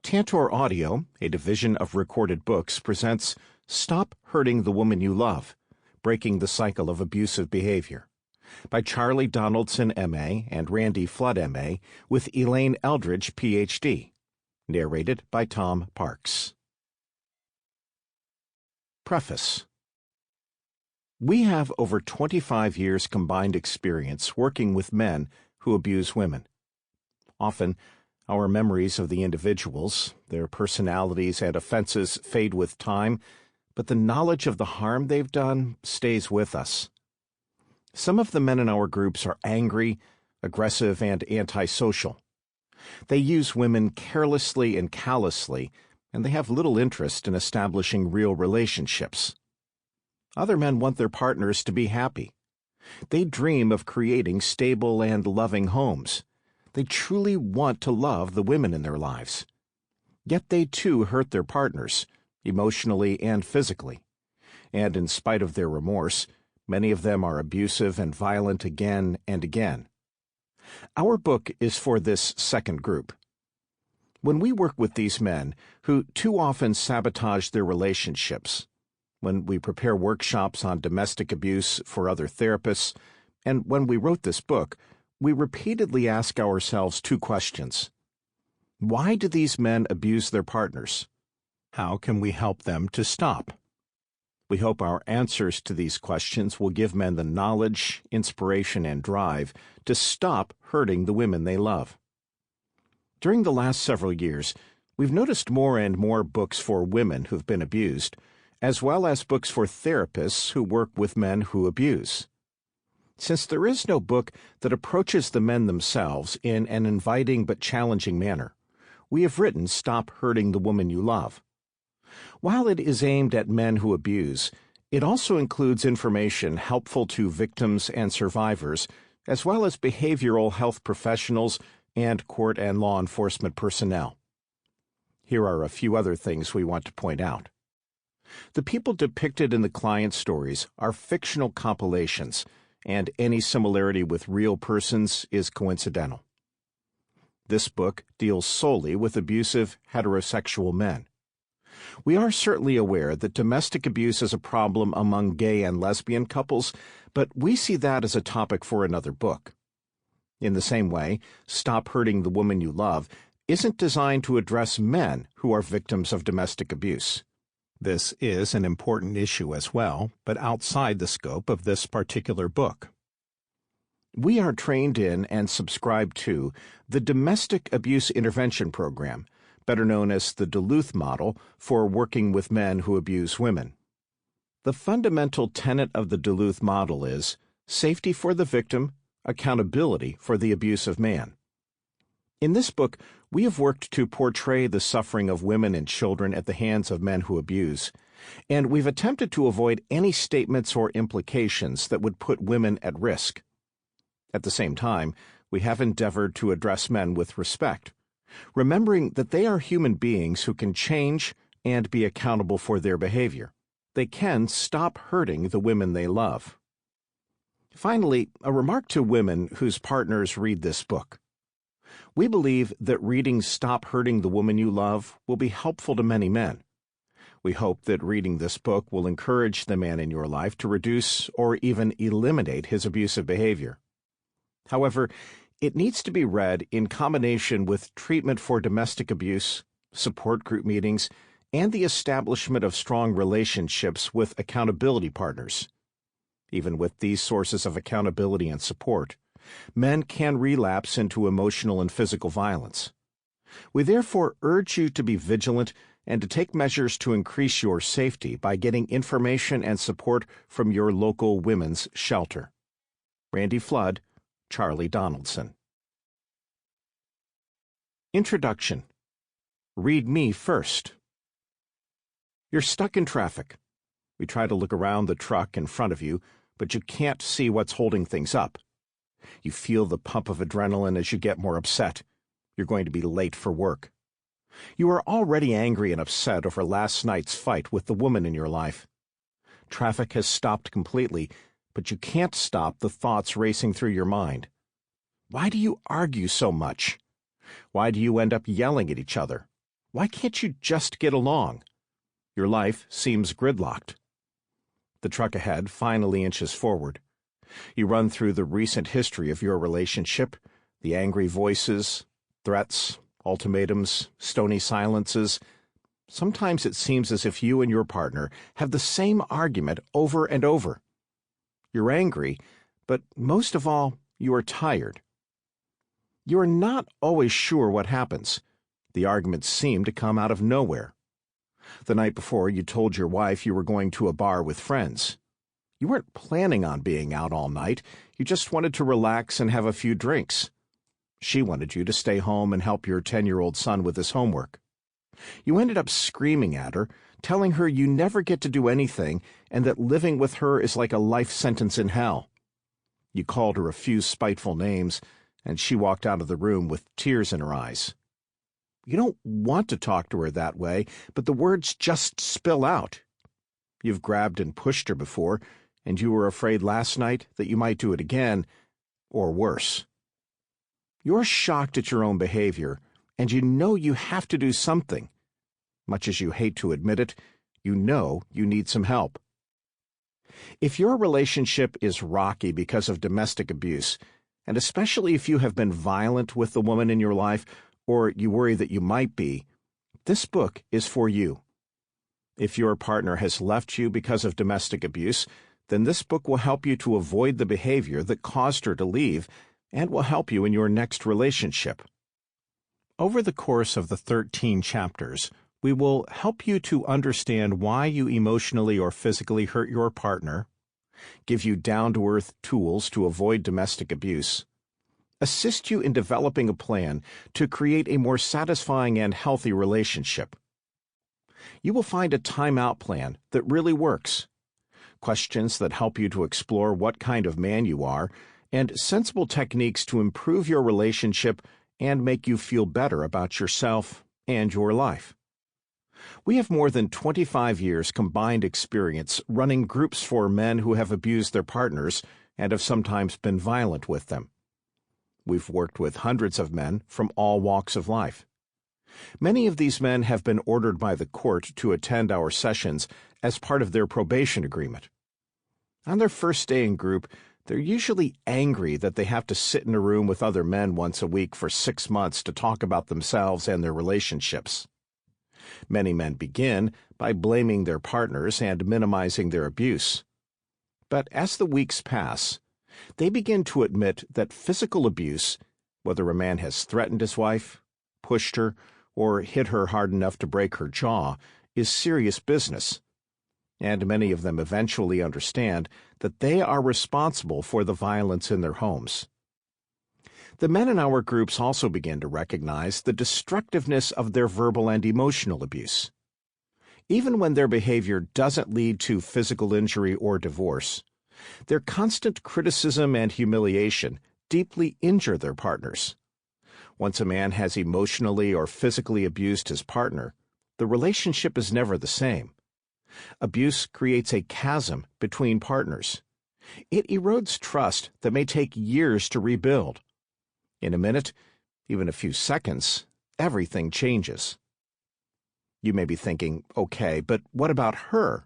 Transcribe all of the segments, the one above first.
Tantor Audio, a division of Recorded Books, presents Stop Hurting the Woman You Love, Breaking the Cycle of Abusive Behavior, by Charlie Donaldson, M.A., and Randy Flood, M.A., with Elaine Eldridge, Ph.D., narrated by Tom Parks. Preface. We have over 25 years combined experience working with men who abuse women. Often, our memories of the individuals, their personalities and offenses fade with time, but the knowledge of the harm they've done stays with us. Some of the men in our groups are angry, aggressive, and antisocial. They use women carelessly and callously, and they have little interest in establishing real relationships. Other men want their partners to be happy. They dream of creating stable and loving homes. They truly want to love the women in their lives. Yet they too hurt their partners, emotionally and physically. And in spite of their remorse, many of them are abusive and violent again and again. Our book is for this second group. When we work with these men, who too often sabotage their relationships, when we prepare workshops on domestic abuse for other therapists, and when we wrote this book, we repeatedly ask ourselves two questions. Why do these men abuse their partners? How can we help them to stop? We hope our answers to these questions will give men the knowledge, inspiration, and drive to stop hurting the women they love. During the last several years, we've noticed more and more books for women who've been abused, as well as books for therapists who work with men who abuse. Since there is no book that approaches the men themselves in an inviting but challenging manner, we have written Stop Hurting the Woman You Love. While it is aimed at men who abuse, it also includes information helpful to victims and survivors, as well as behavioral health professionals and court and law enforcement personnel. Here are a few other things we want to point out. The people depicted in the client stories are fictional compilations, and any similarity with real persons is coincidental. This book deals solely with abusive heterosexual men. We are certainly aware that domestic abuse is a problem among gay and lesbian couples, but we see that as a topic for another book. In the same way, Stop Hurting the Woman You Love isn't designed to address men who are victims of domestic abuse. This is an important issue as well, but outside the scope of this particular book. We are trained in and subscribe to the Domestic Abuse Intervention Program, better known as the Duluth Model for working with men who abuse women. The fundamental tenet of the Duluth Model is safety for the victim, accountability for the abusive man. In this book, we have worked to portray the suffering of women and children at the hands of men who abuse, and we've attempted to avoid any statements or implications that would put women at risk. At the same time, we have endeavored to address men with respect, remembering that they are human beings who can change and be accountable for their behavior. They can stop hurting the women they love. Finally, a remark to women whose partners read this book. We believe that reading Stop Hurting the Woman You Love will be helpful to many men. We hope that reading this book will encourage the man in your life to reduce or even eliminate his abusive behavior. However, it needs to be read in combination with treatment for domestic abuse, support group meetings, and the establishment of strong relationships with accountability partners. Even with these sources of accountability and support, men can relapse into emotional and physical violence. We therefore urge you to be vigilant and to take measures to increase your safety by getting information and support from your local women's shelter. Randy Flood, Charlie Donaldson. Introduction. Read me first. You're stuck in traffic. We try to look around the truck in front of you, but you can't see what's holding things up. You feel the pump of adrenaline as you get more upset. You're going to be late for work. You are already angry and upset over last night's fight with the woman in your life. Traffic has stopped completely, but you can't stop the thoughts racing through your mind. Why do you argue so much? Why do you end up yelling at each other? Why can't you just get along? Your life seems gridlocked. The truck ahead finally inches forward. You run through the recent history of your relationship, the angry voices, threats, ultimatums, stony silences. Sometimes it seems as if you and your partner have the same argument over and over. You're angry, but most of all, you are tired. You are not always sure what happens. The arguments seem to come out of nowhere. The night before, you told your wife you were going to a bar with friends. You weren't planning on being out all night. You just wanted to relax and have a few drinks. She wanted you to stay home and help your 10-year-old son with his homework. You ended up screaming at her, telling her you never get to do anything and that living with her is like a life sentence in hell. You called her a few spiteful names, and she walked out of the room with tears in her eyes. You don't want to talk to her that way, but the words just spill out. You've grabbed and pushed her before, and you were afraid last night that you might do it again, or worse. You're shocked at your own behavior, and you know you have to do something. Much as you hate to admit it, you know you need some help. If your relationship is rocky because of domestic abuse, and especially if you have been violent with the woman in your life, or you worry that you might be, this book is for you. If your partner has left you because of domestic abuse, then this book will help you to avoid the behavior that caused her to leave and will help you in your next relationship. Over the course of the 13 chapters, we will help you to understand why you emotionally or physically hurt your partner, give you down-to-earth tools to avoid domestic abuse, assist you in developing a plan to create a more satisfying and healthy relationship. You will find a time-out plan that really works, questions that help you to explore what kind of man you are, and sensible techniques to improve your relationship and make you feel better about yourself and your life. We have more than 25 years combined experience running groups for men who have abused their partners and have sometimes been violent with them. We've worked with hundreds of men from all walks of life. Many of these men have been ordered by the court to attend our sessions as part of their probation agreement. On their first day in group, they're usually angry that they have to sit in a room with other men once a week for 6 months to talk about themselves and their relationships. Many men begin by blaming their partners and minimizing their abuse. But as the weeks pass, they begin to admit that physical abuse, whether a man has threatened his wife, pushed her, or hit her hard enough to break her jaw, is serious business. And many of them eventually understand that they are responsible for the violence in their homes. The men in our groups also begin to recognize the destructiveness of their verbal and emotional abuse. Even when their behavior doesn't lead to physical injury or divorce, their constant criticism and humiliation deeply injure their partners. Once a man has emotionally or physically abused his partner, the relationship is never the same. Abuse creates a chasm between partners. It erodes trust that may take years to rebuild. In a minute, even a few seconds, everything changes. You may be thinking, okay, but what about her?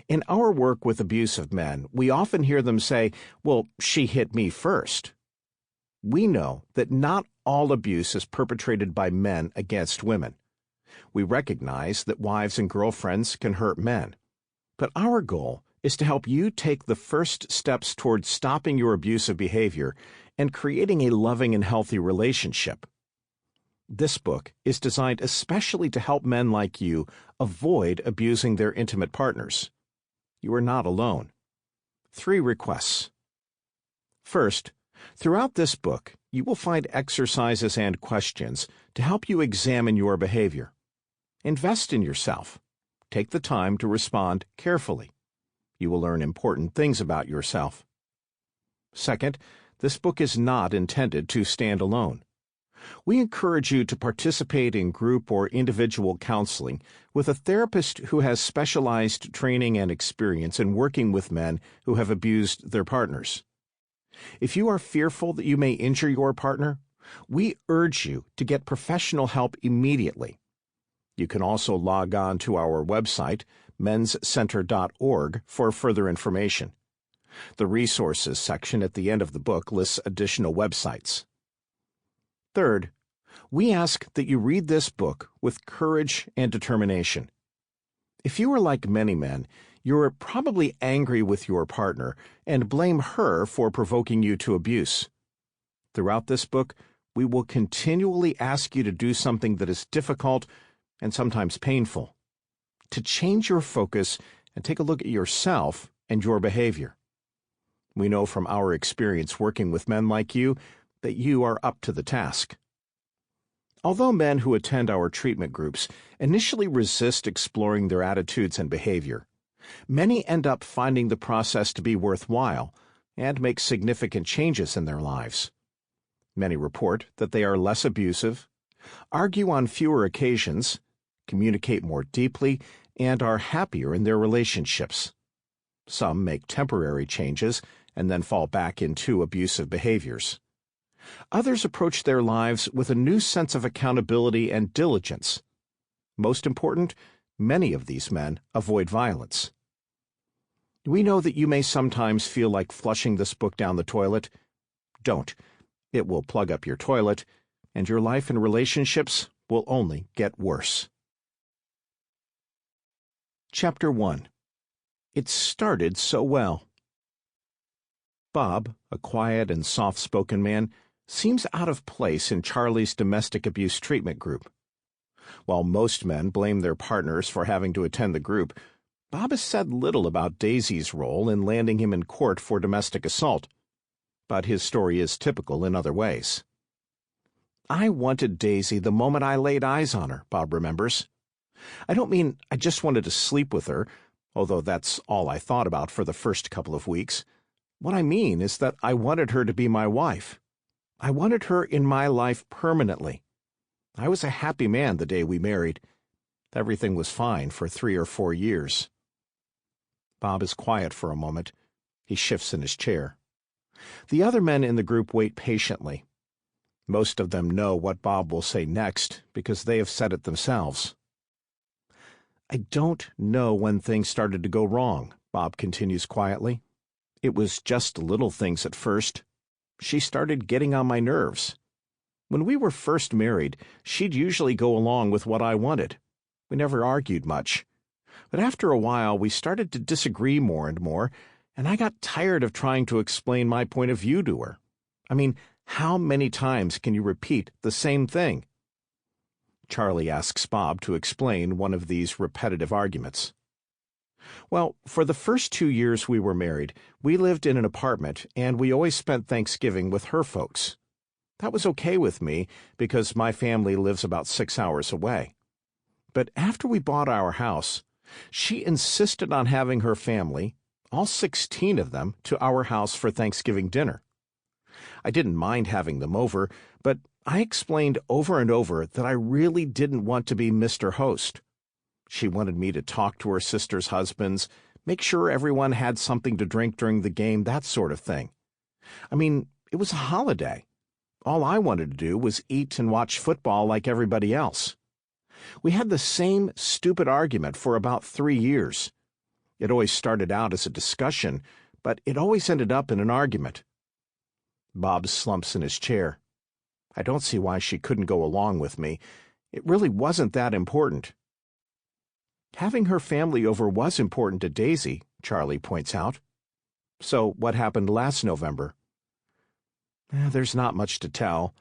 In our work with abusive men, we often hear them say, well, she hit me first. We know that not all abuse is perpetrated by men against women. We recognize that wives and girlfriends can hurt men. But our goal is to help you take the first steps toward stopping your abusive behavior and creating a loving and healthy relationship. This book is designed especially to help men like you avoid abusing their intimate partners. You are not alone. 3 requests. First, throughout this book, you will find exercises and questions to help you examine your behavior. Invest in yourself. Take the time to respond carefully. You will learn important things about yourself. Second, this book is not intended to stand alone. We encourage you to participate in group or individual counseling with a therapist who has specialized training and experience in working with men who have abused their partners. If you are fearful that you may injure your partner, we urge you to get professional help immediately. You can also log on to our website, menscenter.org, for further information. The resources section at the end of the book lists additional websites. Third, we ask that you read this book with courage and determination. If you are like many men, you're probably angry with your partner and blame her for provoking you to abuse. Throughout this book, we will continually ask you to do something that is difficult and sometimes painful, to change your focus and take a look at yourself and your behavior. We know from our experience working with men like you that you are up to the task. Although men who attend our treatment groups initially resist exploring their attitudes and behavior, many end up finding the process to be worthwhile and make significant changes in their lives. Many report that they are less abusive, argue on fewer occasions, communicate more deeply, and are happier in their relationships. Some make temporary changes and then fall back into abusive behaviors. Others approach their lives with a new sense of accountability and diligence. Most important, many of these men avoid violence. We know that you may sometimes feel like flushing this book down the toilet. Don't. It will plug up your toilet, and your life and relationships will only get worse. Chapter 1. It started so well. Bob, a quiet and soft-spoken man, seems out of place in Charlie's domestic abuse treatment group. While most men blame their partners for having to attend the group, Bob has said little about Daisy's role in landing him in court for domestic assault. But his story is typical in other ways. I wanted Daisy the moment I laid eyes on her, Bob remembers. I don't mean I just wanted to sleep with her, although that's all I thought about for the first couple of weeks. What I mean is that I wanted her to be my wife. I wanted her in my life permanently. I was a happy man the day we married. Everything was fine for 3 or 4 years. Bob is quiet for a moment. He shifts in his chair. The other men in the group wait patiently. Most of them know what Bob will say next because they have said it themselves. I don't know when things started to go wrong, Bob continues quietly. It was just little things at first. She started getting on my nerves. When we were first married, she'd usually go along with what I wanted. We never argued much. But after a while, we started to disagree more and more, and I got tired of trying to explain my point of view to her. I mean, how many times can you repeat the same thing? Charlie asks Bob to explain one of these repetitive arguments. Well, for the first 2 years we were married, we lived in an apartment, and we always spent Thanksgiving with her folks. That was okay with me, because my family lives about 6 hours away. But after we bought our house, she insisted on having her family, all 16 of them, to our house for Thanksgiving dinner. I didn't mind having them over, but I explained over and over that I really didn't want to be Mr. Host. She wanted me to talk to her sisters' husbands, make sure everyone had something to drink during the game, that sort of thing. I mean, it was a holiday. All I wanted to do was eat and watch football like everybody else. We had the same stupid argument for about 3 years. It always started out as a discussion, but it always ended up in an argument. Bob slumps in his chair. I don't see why she couldn't go along with me. It really wasn't that important. Having her family over was important to Daisy, Charlie points out. So what happened last November? There's not much to tell.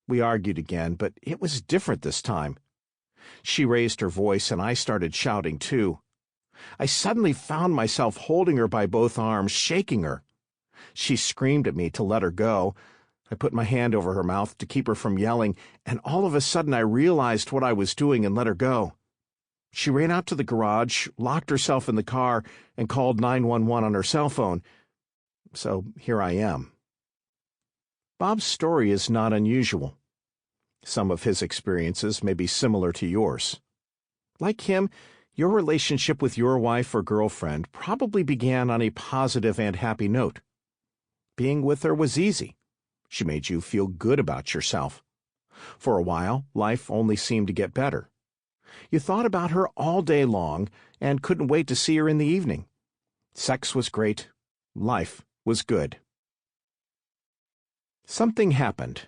We argued again, but it was different this time. She raised her voice, and I started shouting too. I suddenly found myself holding her by both arms, shaking her. She screamed at me to let her go. I put my hand over her mouth to keep her from yelling, and all of a sudden I realized what I was doing and let her go. She ran out to the garage, locked herself in the car, and called 911 on her cell phone. So here I am. Bob's story is not unusual. Some of his experiences may be similar to yours. Like him, your relationship with your wife or girlfriend probably began on a positive and happy note. Being with her was easy. She made you feel good about yourself. For a while, life only seemed to get better. You thought about her all day long and couldn't wait to see her in the evening. Sex was great. Life was good. Something happened.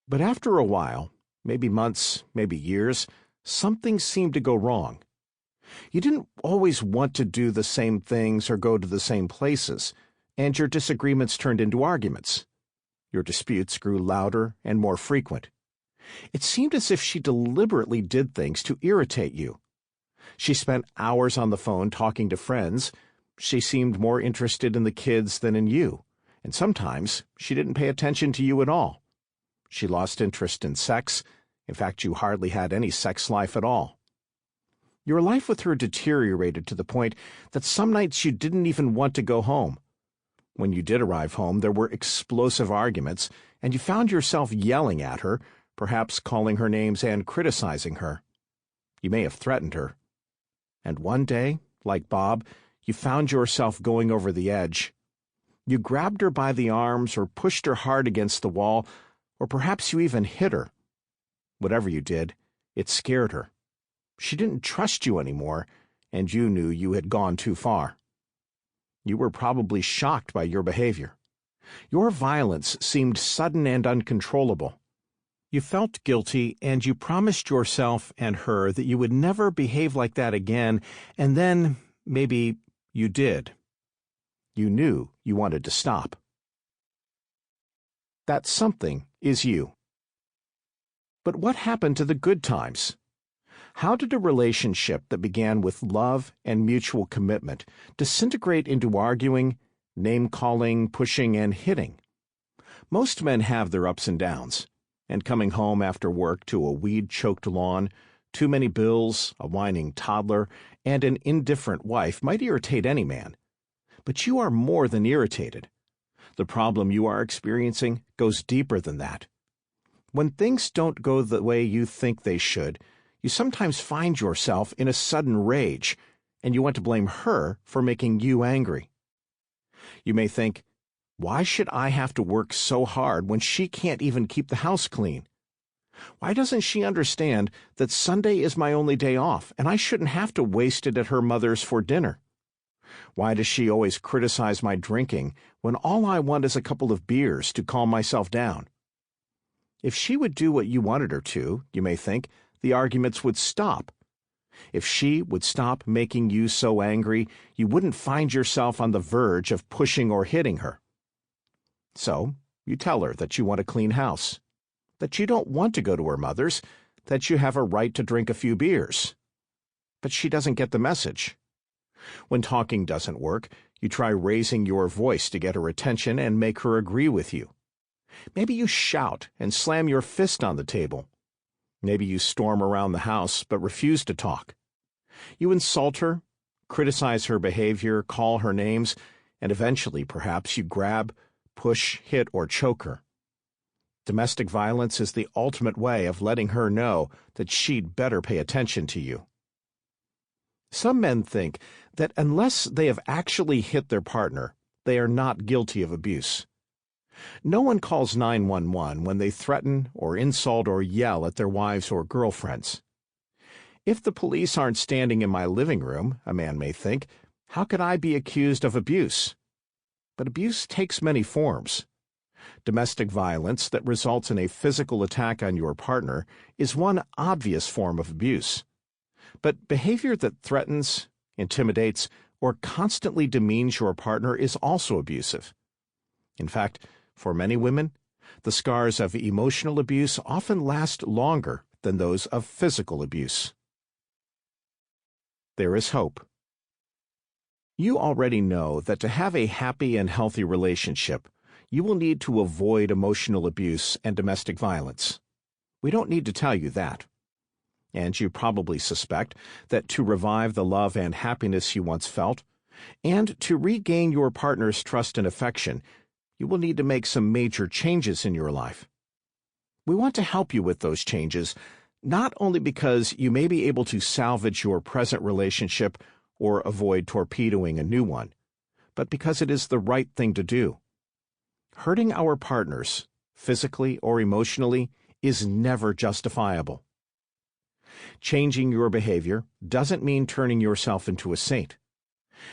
But after a while, maybe months, maybe years, something seemed to go wrong. You didn't always want to do the same things or go to the same places, and your disagreements turned into arguments. Your disputes grew louder and more frequent. It seemed as if she deliberately did things to irritate you. She spent hours on the phone talking to friends. She seemed more interested in the kids than in you, and sometimes she didn't pay attention to you at all. She lost interest in sex. In fact, you hardly had any sex life at all. Your life with her deteriorated to the point that some nights you didn't even want to go home. When you did arrive home, there were explosive arguments, and you found yourself yelling at her, perhaps calling her names and criticizing her. You may have threatened her. And one day, like Bob, you found yourself going over the edge. You grabbed her by the arms or pushed her hard against the wall, or perhaps you even hit her. Whatever you did, it scared her. She didn't trust you anymore, and you knew you had gone too far. You were probably shocked by your behavior. Your violence seemed sudden and uncontrollable. You felt guilty, and you promised yourself and her that you would never behave like that again, and then, maybe, you did. You knew you wanted to stop. That something is you. But what happened to the good times? How did a relationship that began with love and mutual commitment disintegrate into arguing, name-calling, pushing, and hitting? Most men have their ups and downs, and coming home after work to a weed-choked lawn, too many bills, a whining toddler, and an indifferent wife might irritate any man. But you are more than irritated. The problem you are experiencing goes deeper than that. When things don't go the way you think they should, you sometimes find yourself in a sudden rage, and you want to blame her for making you angry. You may think, why should I have to work so hard when she can't even keep the house clean? Why doesn't she understand that Sunday is my only day off, and I shouldn't have to waste it at her mother's for dinner? Why does she always criticize my drinking when all I want is a couple of beers to calm myself down? If she would do what you wanted her to, you may think, the arguments would stop. If she would stop making you so angry, you wouldn't find yourself on the verge of pushing or hitting her. So, you tell her that you want a clean house, that you don't want to go to her mother's, that you have a right to drink a few beers. But she doesn't get the message. When talking doesn't work, you try raising your voice to get her attention and make her agree with you. Maybe you shout and slam your fist on the table. Maybe you storm around the house but refuse to talk. You insult her, criticize her behavior, call her names, and eventually, perhaps, you grab, push, hit, or choke her. Domestic violence is the ultimate way of letting her know that she'd better pay attention to you. Some men think that unless they have actually hit their partner, they are not guilty of abuse. No one calls 911 when they threaten or insult or yell at their wives or girlfriends. If the police aren't standing in my living room, a man may think, how could I be accused of abuse? But abuse takes many forms. Domestic violence that results in a physical attack on your partner is one obvious form of abuse. But behavior that threatens, intimidates, or constantly demeans your partner is also abusive. In fact, for many women, the scars of emotional abuse often last longer than those of physical abuse. There is hope. You already know that to have a happy and healthy relationship, you will need to avoid emotional abuse and domestic violence. We don't need to tell you that. And you probably suspect that to revive the love and happiness you once felt, and to regain your partner's trust and affection, you will need to make some major changes in your life. We want to help you with those changes, not only because you may be able to salvage your present relationship or avoid torpedoing a new one, but because it is the right thing to do. Hurting our partners, physically or emotionally, is never justifiable. Changing your behavior doesn't mean turning yourself into a saint.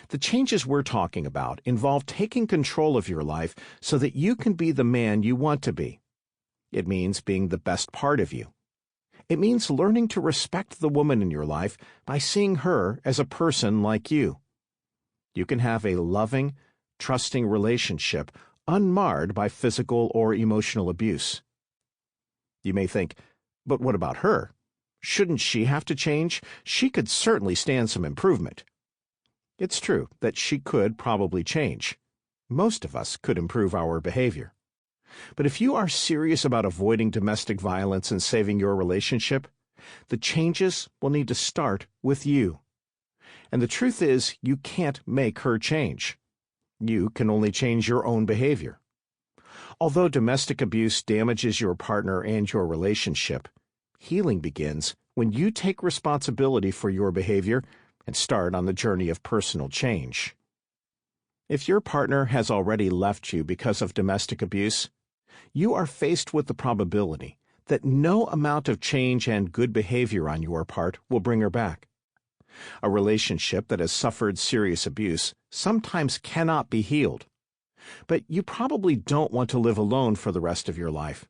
The changes we're talking about involve taking control of your life so that you can be the man you want to be. It means being the best part of you. It means learning to respect the woman in your life by seeing her as a person like you. You can have a loving, trusting relationship unmarred by physical or emotional abuse. You may think, but what about her? Shouldn't she have to change? She could certainly stand some improvement. It's true that she could probably change. Most of us could improve our behavior. But if you are serious about avoiding domestic violence and saving your relationship, the changes will need to start with you. And the truth is, you can't make her change. You can only change your own behavior. Although domestic abuse damages your partner and your relationship, healing begins when you take responsibility for your behavior and start on the journey of personal change. If your partner has already left you because of domestic abuse, you are faced with the probability that no amount of change and good behavior on your part will bring her back. A relationship that has suffered serious abuse sometimes cannot be healed. But you probably don't want to live alone for the rest of your life.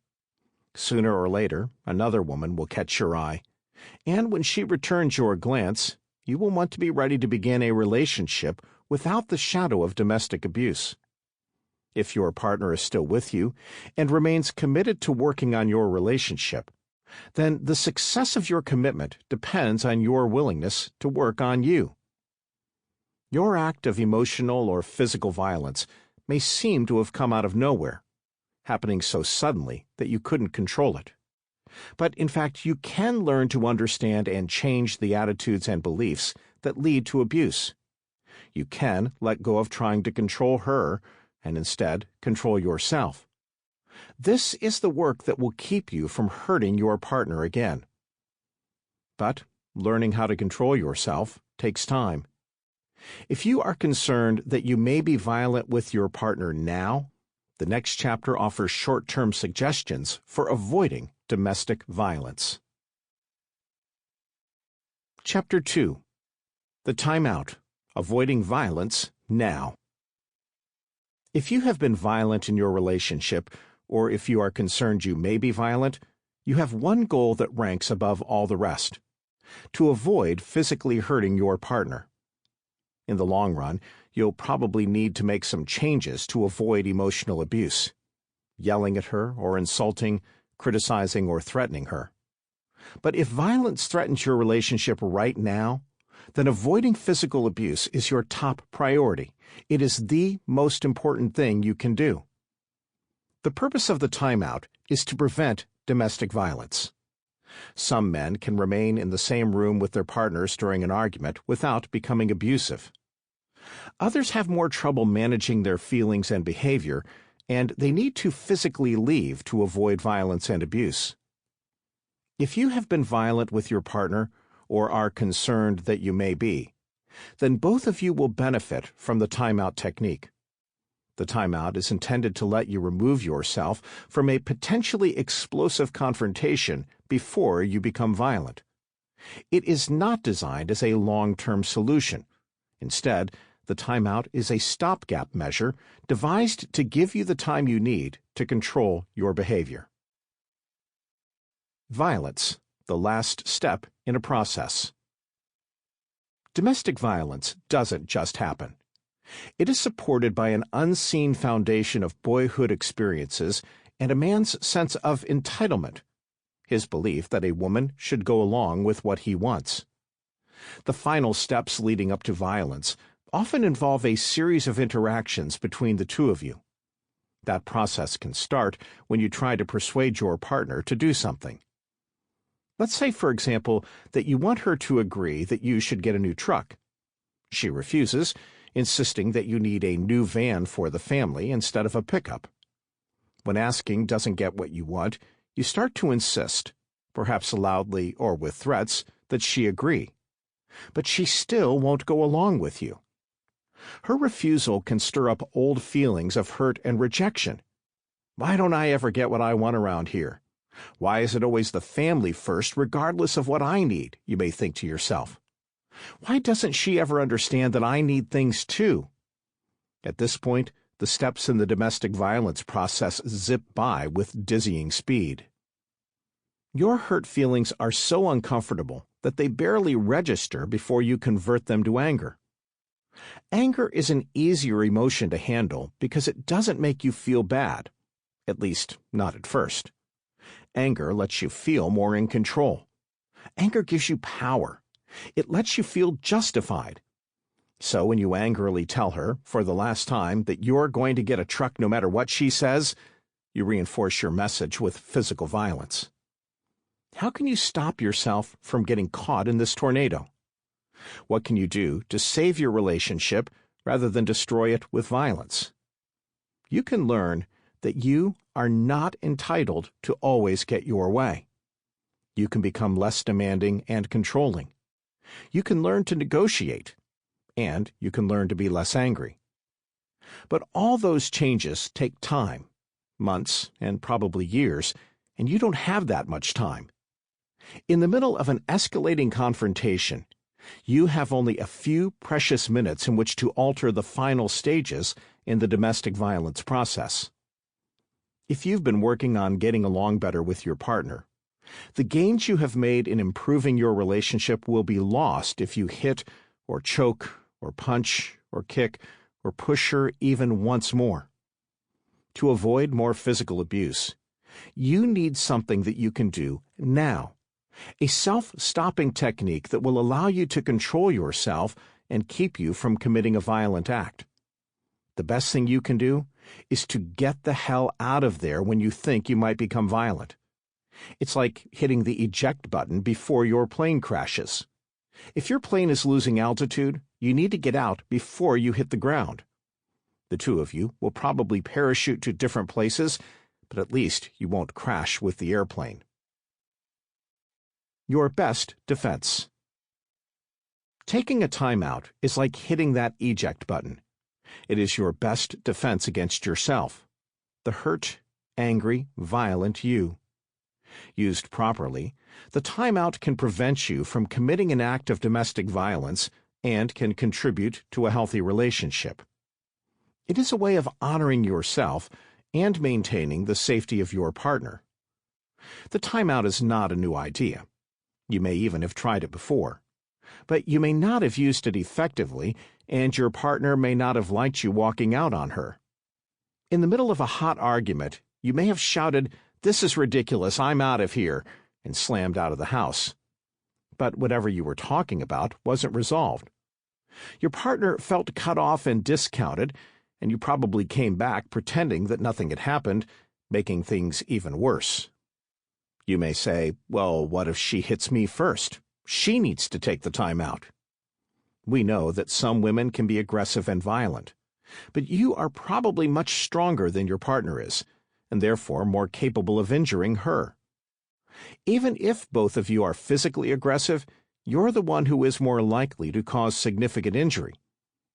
Sooner or later, another woman will catch your eye, and when she returns your glance, you will want to be ready to begin a relationship without the shadow of domestic abuse. If your partner is still with you and remains committed to working on your relationship, then the success of your commitment depends on your willingness to work on you. Your act of emotional or physical violence may seem to have come out of nowhere, happening so suddenly that you couldn't control it. But in fact, you can learn to understand and change the attitudes and beliefs that lead to abuse. You can let go of trying to control her and instead control yourself. This is the work that will keep you from hurting your partner again. But learning how to control yourself takes time. If you are concerned that you may be violent with your partner now, the next chapter offers short-term suggestions for avoiding domestic violence. Chapter 2. The Timeout: Avoiding Violence Now. If you have been violent in your relationship, or if you are concerned you may be violent, you have one goal that ranks above all the rest: to avoid physically hurting your partner. In the long run, you'll probably need to make some changes to avoid emotional abuse, yelling at her or insulting, criticizing, or threatening her. But if violence threatens your relationship right now, then avoiding physical abuse is your top priority. It is the most important thing you can do. The purpose of the timeout is to prevent domestic violence. Some men can remain in the same room with their partners during an argument without becoming abusive. Others have more trouble managing their feelings and behavior, and they need to physically leave to avoid violence and abuse. If you have been violent with your partner, or are concerned that you may be, then both of you will benefit from the timeout technique. The timeout is intended to let you remove yourself from a potentially explosive confrontation before you become violent. It is not designed as a long-term solution. Instead, the timeout is a stopgap measure devised to give you the time you need to control your behavior. Violence: the last step in a process. Domestic violence doesn't just happen. It is supported by an unseen foundation of boyhood experiences and a man's sense of entitlement, his belief that a woman should go along with what he wants. The final steps leading up to violence often involve a series of interactions between the two of you. That process can start when you try to persuade your partner to do something. Let's say, for example, that you want her to agree that you should get a new truck. She refuses, insisting that you need a new van for the family instead of a pickup. When asking doesn't get what you want, you start to insist, perhaps loudly or with threats, that she agree. But she still won't go along with you. Her refusal can stir up old feelings of hurt and rejection. Why don't I ever get what I want around here? Why is it always the family first, regardless of what I need, you may think to yourself. Why doesn't she ever understand that I need things too? At this point, the steps in the domestic violence process zip by with dizzying speed. Your hurt feelings are so uncomfortable that they barely register before you convert them to anger. Anger is an easier emotion to handle because it doesn't make you feel bad, at least not at first. Anger lets you feel more in control. Anger gives you power. It lets you feel justified. So when you angrily tell her, for the last time, that you're going to get a truck no matter what she says, you reinforce your message with physical violence. How can you stop yourself from getting caught in this tornado? What can you do to save your relationship rather than destroy it with violence? You can learn that you are not entitled to always get your way. You can become less demanding and controlling. You can learn to negotiate, and you can learn to be less angry. But all those changes take time, months and probably years, and you don't have that much time. In the middle of an escalating confrontation, you have only a few precious minutes in which to alter the final stages in the domestic violence process. If you've been working on getting along better with your partner, the gains you have made in improving your relationship will be lost if you hit or choke or punch or kick or push her even once more. To avoid more physical abuse, you need something that you can do now, a self-stopping technique that will allow you to control yourself and keep you from committing a violent act. The best thing you can do is to get the hell out of there when you think you might become violent. It's like hitting the eject button before your plane crashes. If your plane is losing altitude, you need to get out before you hit the ground. The two of you will probably parachute to different places, but at least you won't crash with the airplane. Your best defense. Taking a timeout is like hitting that eject button. It is your best defense against yourself, the hurt, angry, violent you. Used properly, the timeout can prevent you from committing an act of domestic violence and can contribute to a healthy relationship. It is a way of honoring yourself and maintaining the safety of your partner. The timeout is not a new idea. You may even have tried it before. But you may not have used it effectively, and your partner may not have liked you walking out on her. In the middle of a hot argument, you may have shouted, "This is ridiculous, I'm out of here," and slammed out of the house. But whatever you were talking about wasn't resolved. Your partner felt cut off and discounted, and you probably came back pretending that nothing had happened, making things even worse. You may say, "Well, what if she hits me first? She needs to take the time out." We know that some women can be aggressive and violent, but you are probably much stronger than your partner is, and therefore more capable of injuring her. Even if both of you are physically aggressive, you're the one who is more likely to cause significant injury,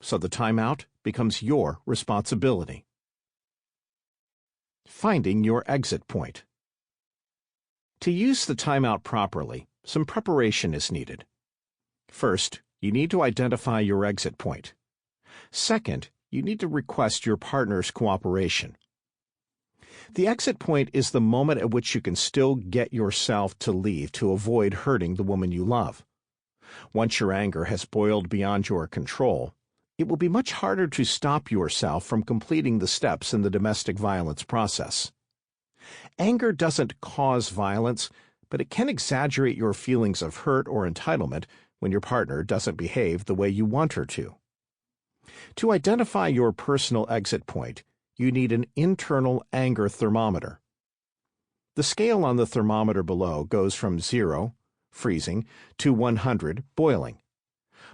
so the timeout becomes your responsibility. Finding your exit point. To use the timeout properly, some preparation is needed. First, you need to identify your exit point. Second, you need to request your partner's cooperation. The exit point is the moment at which you can still get yourself to leave to avoid hurting the woman you love. Once your anger has boiled beyond your control, it will be much harder to stop yourself from completing the steps in the domestic violence process. Anger doesn't cause violence, but it can exaggerate your feelings of hurt or entitlement when your partner doesn't behave the way you want her to. To identify your personal exit point, you need an internal anger thermometer. The scale on the thermometer below goes from 0, freezing, to 100, boiling.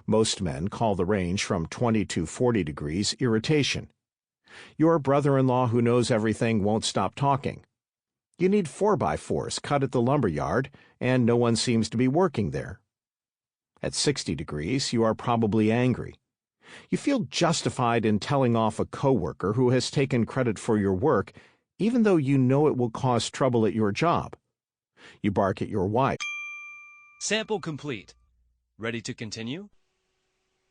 Most men call the range from 20 to 40 degrees irritation. Your brother-in-law who knows everything won't stop talking. You need 4x4s cut at the lumber yard, and no one seems to be working there. At 60 degrees, you are probably angry. You feel justified in telling off a coworker who has taken credit for your work, even though you know it will cause trouble at your job. You bark at your wife. Sample complete. Ready to continue?